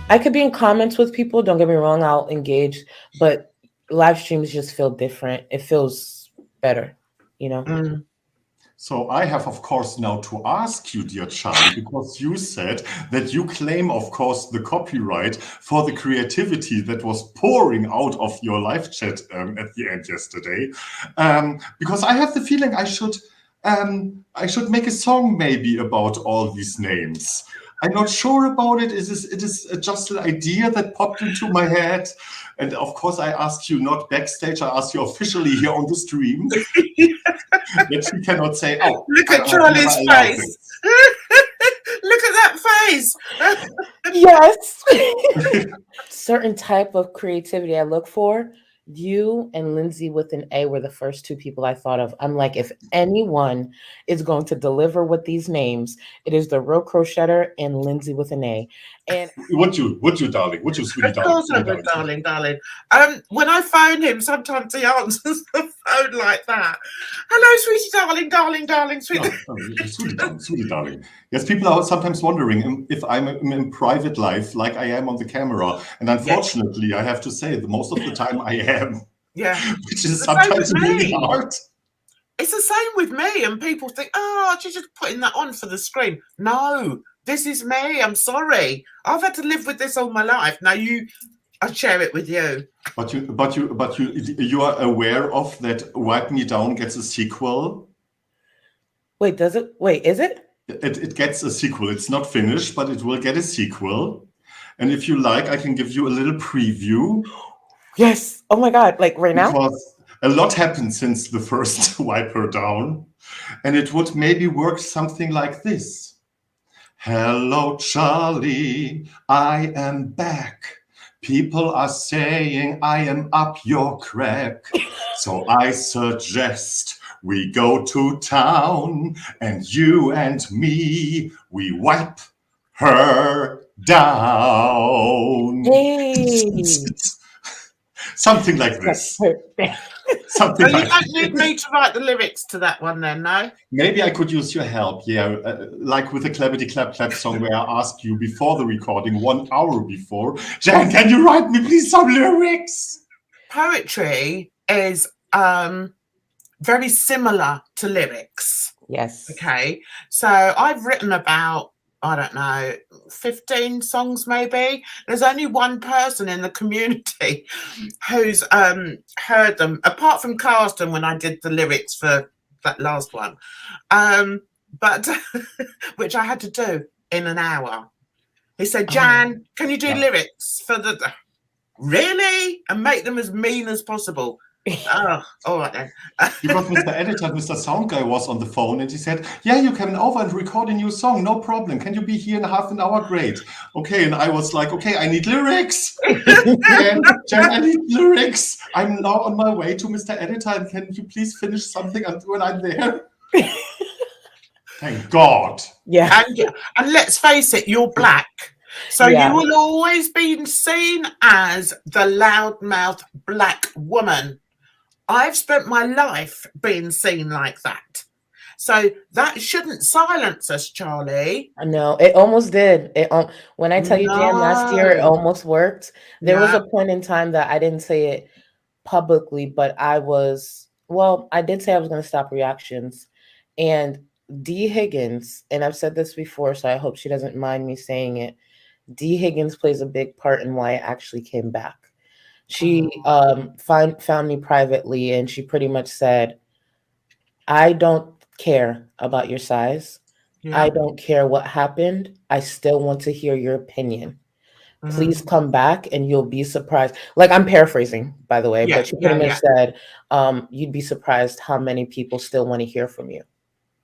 I could be in comments with people. Don't get me wrong, I'll engage, but live streams just feel different. It feels better, you know? Mm. So I have, of course, now to ask you, dear Charlie, because you said that you claim, of course, the copyright for the creativity that was pouring out of your live chat at the end yesterday. Because I have the feeling I should make a song maybe about all these names. I'm not sure about it. It is just an idea that popped into my head. And of course, I asked you not backstage. I asked you officially here on the stream. Yet she cannot say, "Oh, Look I at have never Charlie's allowed face. this." Look at that face. Yes. Certain type of creativity I look for. You and Lindsay with an A were the first two people I thought of. I'm like, if anyone is going to deliver with these names, it is the real crocheter and Lindsay with an A. And Would you, darling? Would you, sweetie, Of darling, course I sweetie, would, darling, sweetie? darling, darling. When I phone him, sometimes he answers the phone like that. Hello, sweetie, darling, darling, darling, sweetie. Sweetie, darling, sweetie, darling. Yes, people are sometimes wondering if I'm in private life like I am on the camera. And Yeah, unfortunately, I have to say that most of the time I am, yeah. which is The same with sometimes really me. hard. It's the same with me, and people think, oh, she's just putting that on for the screen. No, this is me. I'm sorry. I've had to live with this all my life. Now I share it with you. You are aware of that Wipe Me Down gets a sequel? wait, does it? Wait, is it? It gets a sequel. It's not finished, but it will get a sequel. And if you like, I can give you a little preview. Yes. Oh my God. Like right now? Because a lot happened since the first Wipe Her Down. And it would maybe work something like this. Hello, Charlie, I am back. People are saying I am up your crack. So I suggest we go to town and you and me, we wipe her down. Hey. Something like this. Something So you like don't this. need me to write the lyrics to that one then, no? Maybe I could use your help, yeah, like with the Clappity Clap Clap song where I asked you before the recording, 1 hour before, Jan, can you write me please some lyrics? Poetry is very similar to lyrics. Yes. Okay, so I've written about, I don't know, 15 songs maybe. There's only one person in the community who's heard them, apart from Carsten when I did the lyrics for that last one, but which I had to do in an hour. He said, Jan, can you do lyrics for the really, and make them as mean as possible? Oh, all right then. Because Mr. Editor, Mr. Sound Guy was on the phone and he said, yeah, you come over and record a new song, no problem. Can you be here in half an hour? Great. Okay, and I was like, okay, I need lyrics. Jan, I need lyrics. I'm now on my way to Mr. Editor, and can you please finish something when I'm there? Thank God. Yeah. And let's face it, you're black. So you will always be seen as the loudmouth black woman. I've spent my life being seen like that. So that shouldn't silence us, Charlie. No, it almost did. When I tell you, Jan, last year it almost worked. There was a point in time that I didn't say it publicly, but I did say I was going to stop reactions. And D. Higgins, and I've said this before, so I hope she doesn't mind me saying it. D. Higgins plays a big part in why I actually came back. She found me privately, and she pretty much said, I don't care about your size. Yeah. I don't care what happened. I still want to hear your opinion. Please come back and you'll be surprised. Like, I'm paraphrasing, by the way, but she pretty much said, you'd be surprised how many people still want to hear from you.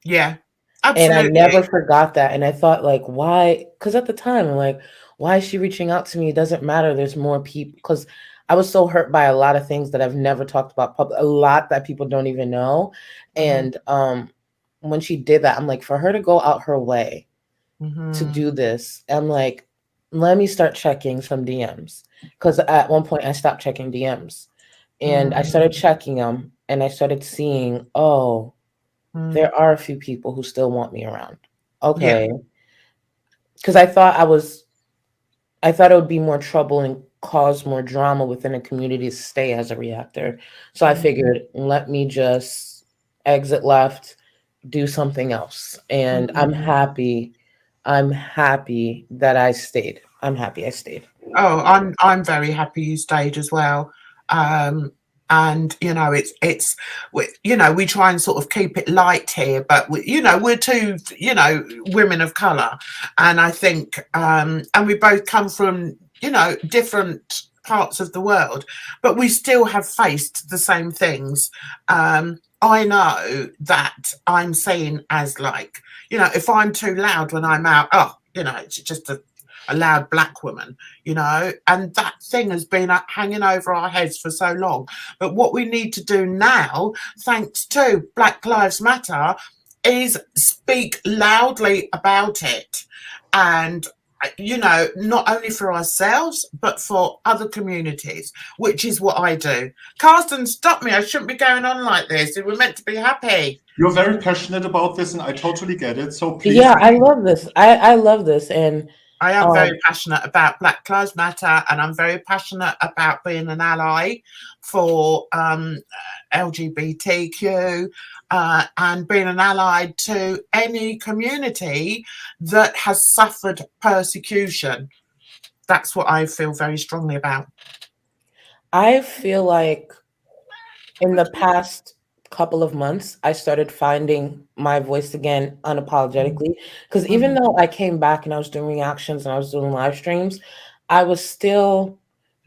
Yeah, absolutely. And I never forgot that. And I thought, like, why? Because at the time, I'm like, why is she reaching out to me? It doesn't matter. There's more people. Because I was so hurt by a lot of things that I've never talked about public, a lot that people don't even know. And when she did that, I'm like, for her to go out her way to do this, I'm like, let me start checking some DMs. Because at one point I stopped checking DMs. And I started checking them and I started seeing, there are a few people who still want me around. Okay. Because I thought I thought it would be more trouble and cause more drama within a community to stay as a reactor. So I figured, let me just exit left, do something else. And I'm happy. I'm happy that I stayed. I'm happy I stayed. Oh, I'm very happy you stayed as well. And you know, we try and sort of keep it light here, but we're two women of color, and I think and we both come from different parts of the world, but we still have faced the same things. I know that I'm seen as like, if I'm too loud when I'm out, it's just a loud black woman, and that thing has been hanging over our heads for so long. But what we need to do now, thanks to Black Lives Matter, is speak loudly about it. And not only for ourselves, but for other communities, which is what I do. Carsten, stop me. I shouldn't be going on like this. We're meant to be happy. You're very passionate about this, and I totally get it. So please. Yeah, I love this. I love this. And I am very passionate about Black Lives Matter, and I'm very passionate about being an ally for LGBTQ and being an ally to any community that has suffered persecution. That's what I feel very strongly about. I feel like in the past couple of months, I started finding my voice again unapologetically. Because even though I came back and I was doing reactions and I was doing live streams, I was still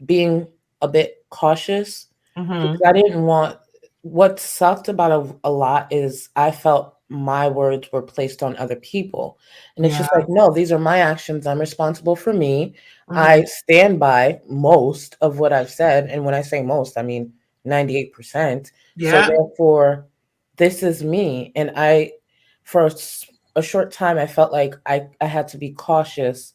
being a bit cautious because I didn't want. What sucked about a lot is I felt my words were placed on other people. And it's just like, no, these are my actions. I'm responsible for me. I stand by most of what I've said. And when I say most, I mean 98%. So therefore, this is me. And for a short time, I felt like I had to be cautious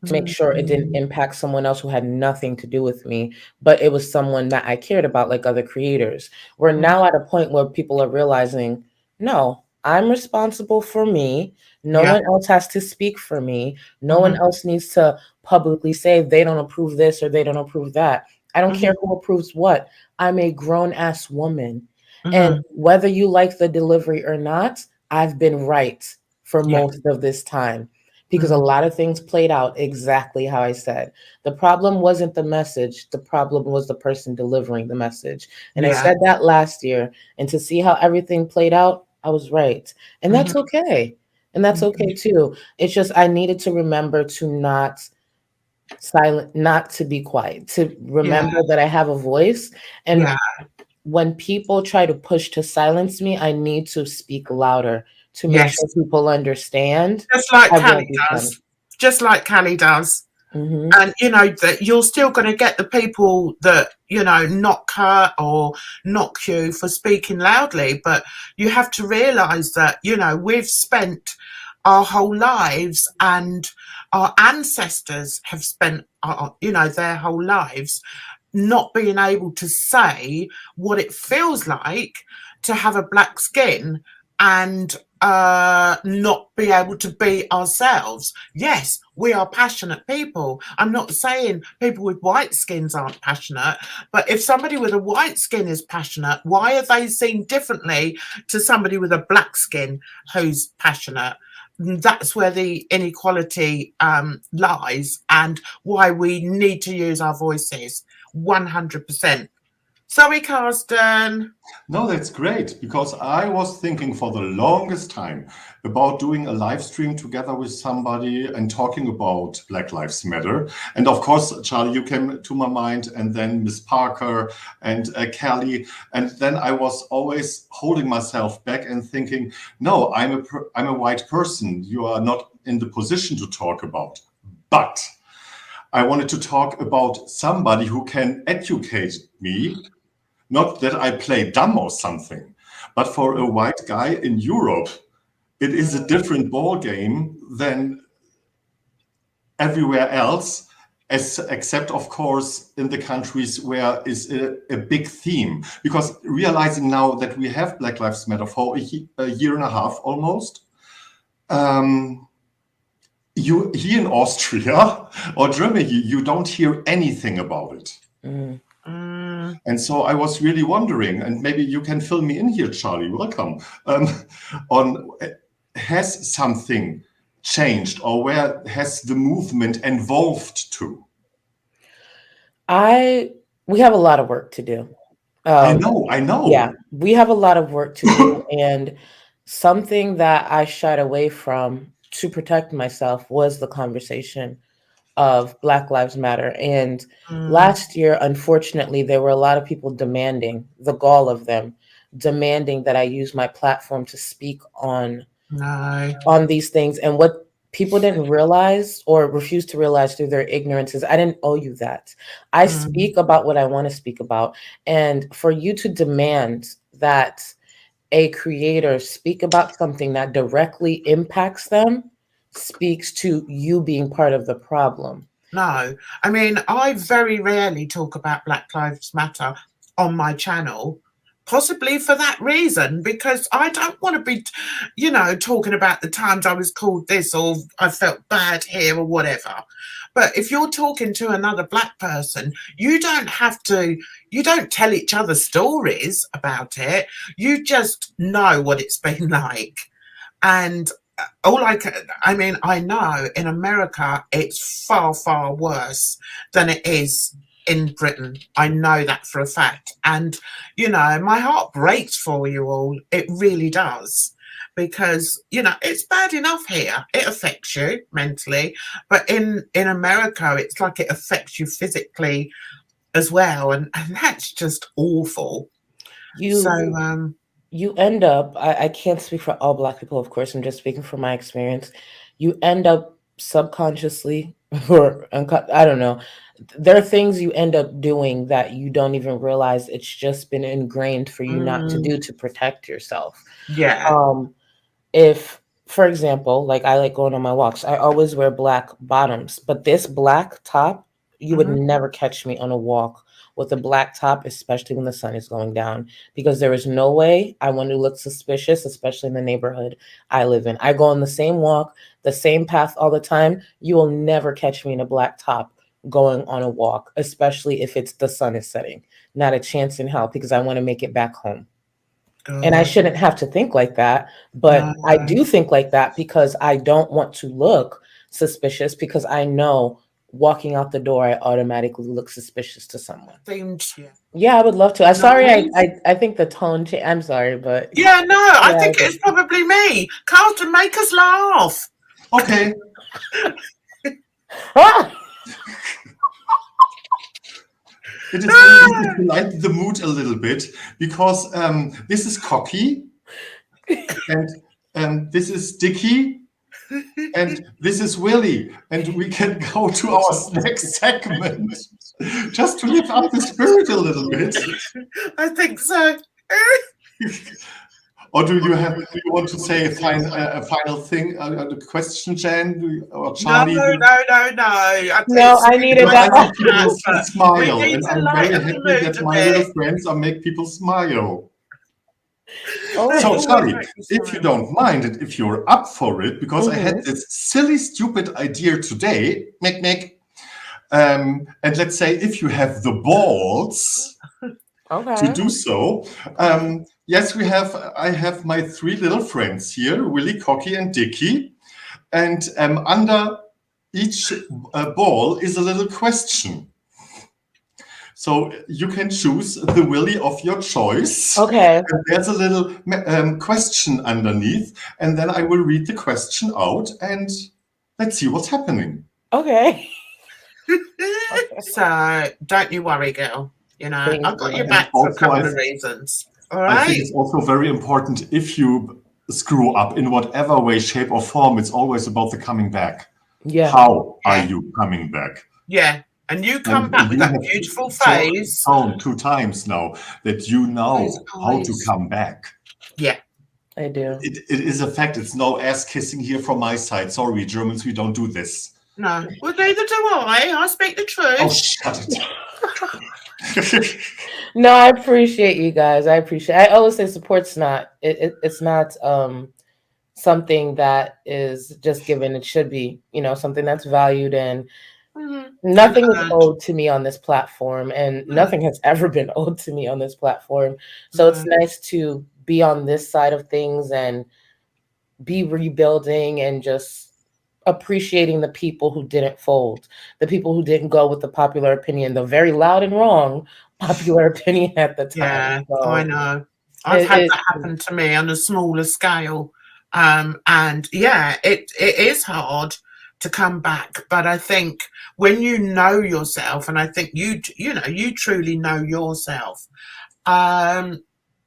to make sure it didn't impact someone else who had nothing to do with me, but it was someone that I cared about, like other creators. We're now at a point where people are realizing, no, I'm responsible for me. No one else has to speak for me. No one else needs to publicly say they don't approve this or they don't approve that. I don't care who approves what. I'm a grown-ass woman. And whether you like the delivery or not, I've been right for most of this time. Because a lot of things played out exactly how I said. The problem wasn't the message. The problem was the person delivering the message. And I said that last year. And to see how everything played out, I was right. And that's okay. And that's okay too. It's just I needed to remember to not to be quiet, to remember that I have a voice. And when people try to push to silence me, I need to speak louder to make sure people understand. Just like Callie does. Just like Callie does. And that you're still going to get the people that knock her or knock you for speaking loudly, but you have to realize that we've spent our whole lives, and our ancestors have spent their whole lives not being able to say what it feels like to have a black skin and not be able to be ourselves. Yes, we are passionate people. I'm not saying people with white skins aren't passionate, but if somebody with a white skin is passionate, why are they seen differently to somebody with a black skin who's passionate? That's where the inequality lies, and why we need to use our voices 100%. Sorry, Carsten. No, that's great, because I was thinking for the longest time about doing a live stream together with somebody and talking about Black Lives Matter. And of course, Charlie, you came to my mind, and then Miss Parker and Kelly. And then I was always holding myself back and thinking, no, I'm a white person. You are not in the position to talk about. But I wanted to talk about somebody who can educate me. Not that I play dumb or something, but for a white guy in Europe, it is a different ball game than everywhere else, except, of course, in the countries where is a big theme. Because realizing now that we have Black Lives Matter for a year and a half almost, you here in Austria or Germany, you don't hear anything about it. And so I was really wondering, and maybe you can fill me in here, Charlie, welcome, on has something changed, or where has the movement evolved to? We have a lot of work to do. I know. Yeah, we have a lot of work to do. And something that I shied away from to protect myself was the conversation of Black Lives Matter. And last year, unfortunately, there were a lot of people demanding, the gall of them, demanding that I use my platform to speak on these things. And what people didn't realize or refuse to realize through their ignorance is I didn't owe you that. I speak about what I want to speak about. And for you to demand that a creator speak about something that directly impacts them speaks to you being part of the problem. No, I mean, I very rarely talk about Black Lives Matter on my channel, possibly for that reason, because I don't want to be, talking about the times I was called this or I felt bad here or whatever. But if you're talking to another Black person, you don't tell each other stories about it. You just know what it's been like. And I know in America it's far, far worse than it is in Britain. I know that for a fact. And, my heart breaks for you all. It really does. Because, it's bad enough here. It affects you mentally. But in America, it's like it affects you physically as well. And that's just awful. You end up, I can't speak for all Black people, of course, I'm just speaking from my experience. You end up subconsciously, or I don't know, there are things you end up doing that you don't even realize it's just been ingrained for you not to do to protect yourself. Yeah. If, for example, like I like going on my walks, I always wear black bottoms, but this black top, you would never catch me on a walk with a black top, especially when the sun is going down, because there is no way I want to look suspicious, especially in the neighborhood I live in. I go on the same walk, the same path all the time. You will never catch me in a black top going on a walk, especially if the sun is setting. Not a chance in hell, because I want to make it back home. And I shouldn't have to think like that, but I do think like that because I don't want to look suspicious, because I know walking out the door, I automatically look suspicious to someone. Yeah, I would love to. I'm sorry. I think the tone. I'm sorry, but yeah, no, I think it's probably me. Carlton, make us laugh. Okay. It is very easy to lighten the mood a little bit, because this is Cocky, and this is Dicky, and this is Willy, and we can go to our next segment just to lift up the spirit a little bit. I think so. Or do you want to say a final thing, a question, Jan or Charlie? No. No, I needed that. I make people smile, and I'm very happy that my little friends make people smile. So, Charlie, if you don't mind, and if you're up for it, because I had this silly, stupid idea today, and let's say if you have the balls to do so. Yes, I have my three little friends here, Willy, Cocky, and Dicky. And under each ball is a little question. So you can choose the Willy of your choice. Okay. And there's a little question underneath. And then I will read the question out and let's see what's happening. Okay. So don't you worry, girl. I've got your back for a couple of reasons. All right. I think it's also very important, if you screw up in whatever way, shape, or form, it's always about the coming back. Yeah. How are you coming back? Yeah. And you come back with that beautiful face. Shown 2 times now that you know how to come back. Yeah. I do. It is a fact. It's no ass kissing here from my side. Sorry, Germans, we don't do this. No. Well, neither do I. I speak the truth. Oh, shut it. No, I appreciate you guys. I always say support's not something that is just given. It should be, something that's valued, and nothing is owed to me on this platform, and nothing has ever been owed to me on this platform. So it's nice to be on this side of things and be rebuilding and just appreciating the people who didn't fold, the people who didn't go with the popular opinion, the very loud and wrong popular opinion at the time. Yeah, so I know. I've had that happen to me on a smaller scale. And yeah, it is hard to come back. But I think when you know yourself, and I think you truly know yourself,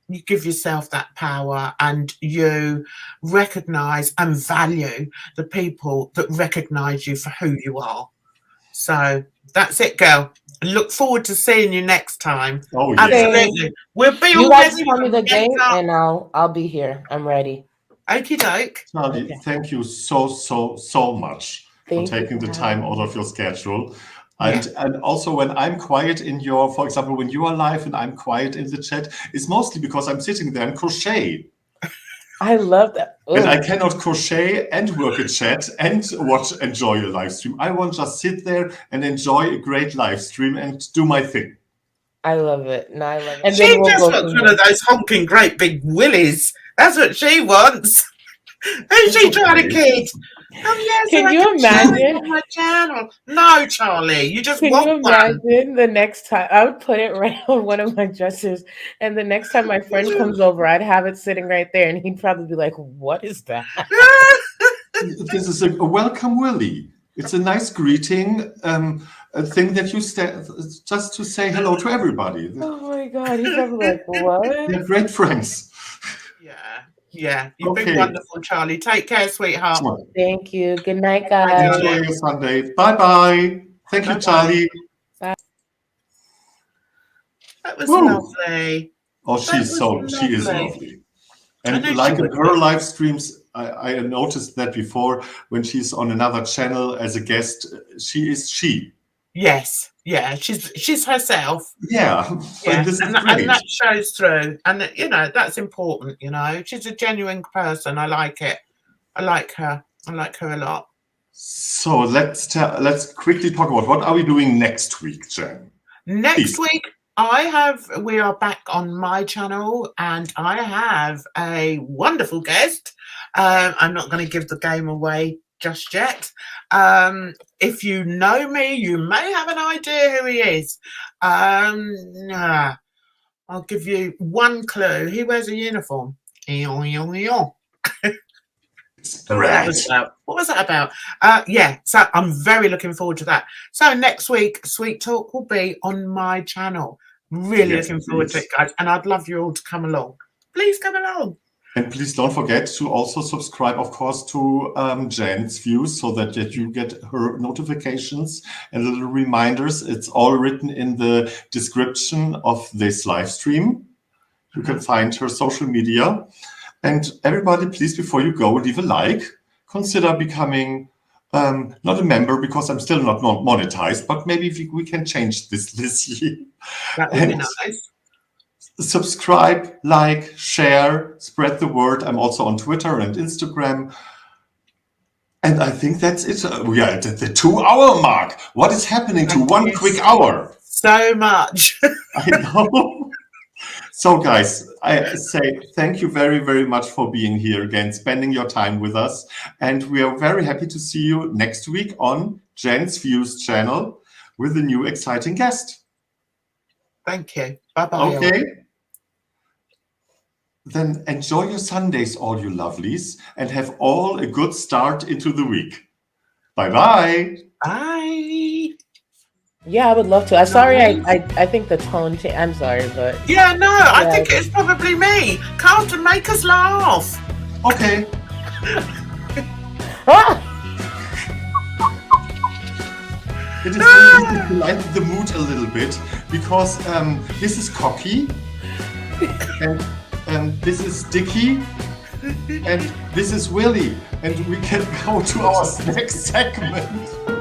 you give yourself that power, and you recognize and value the people that recognize you for who you are. So that's it, girl. I look forward to seeing you next time. Oh, yeah. Absolutely. We'll be you guys tell me the date, and I'll be here. I'm ready. Okie doke. Charlie, thank you so much for taking the time out of your schedule. And also, when I'm quiet for example, when you are live and I'm quiet in the chat, it's mostly because I'm sitting there and crochet. I love that. Ooh. And I cannot crochet and work a chat and enjoy a live stream. I want to just sit there and enjoy a great live stream and do my thing. I love it. No, I love it. And she just wants one of those honking great big willies. That's what she wants. Who's she trying to kid? Oh, yes, can you imagine on my channel? No, Charlie, you just can want you imagine the next time I would put it right on one of my dressers, and the next time my friend comes over, I'd have it sitting right there, and he'd probably be like, "What is that?" This is a welcome willy. It's a nice greeting, a thing that you just to say hello to everybody. Oh my God, he's probably like, "What?" They're great friends. Yeah, you've been wonderful, Charlie. Take care, sweetheart. Thank you. Good night, guys. Enjoy your Sunday. Bye-bye. Thank you, Charlie. Bye. That was lovely. Oh, she is lovely. And like in her live streams, I noticed that before, when she's on another channel as a guest, she is she. Yes, yeah, she's herself. Yeah, and that shows through, and that's important. She's a genuine person. I like it. I like her a lot. So let's quickly talk about what are we doing next week, Jen? Next week, we are back on my channel, and I have a wonderful guest. I'm not going to give the game away just yet. If you know me, you may have an idea who he is. I'll give you one clue. He wears a uniform. What was that about? So I'm very looking forward to that. So next week, Sweet Talk will be on my channel. Really looking forward to it, guys. And I'd love you all to come along. Please come along. And please don't forget to also subscribe, of course, to JANS Views, so that you get her notifications and little reminders. It's all written in the description of this live stream. You can find her social media. And everybody, please, before you go, leave a like. Consider becoming not a member, because I'm still not monetized, but maybe we can change this year. That would be nice. Subscribe, like, share, spread the word. I'm also on Twitter and Instagram. And I think that's it. We are at the 2-hour mark. What is happening to one quick hour? So much. I know. So guys, I say thank you very, very much for being here again, spending your time with us. And we are very happy to see you next week on JANS Views channel with a new exciting guest. Thank you. Bye-bye. Okay. Then enjoy your Sundays, all you lovelies, and have all a good start into the week. Bye-bye. Bye. Yeah, I would love to. I'm sorry, I think the tone changed. I'm sorry, but... I think it's probably me. Carlton, make us laugh. Okay. It is to lighten the mood a little bit, because this is Cocky, and this is Dicky, and this is Willy, and we can go to our next segment.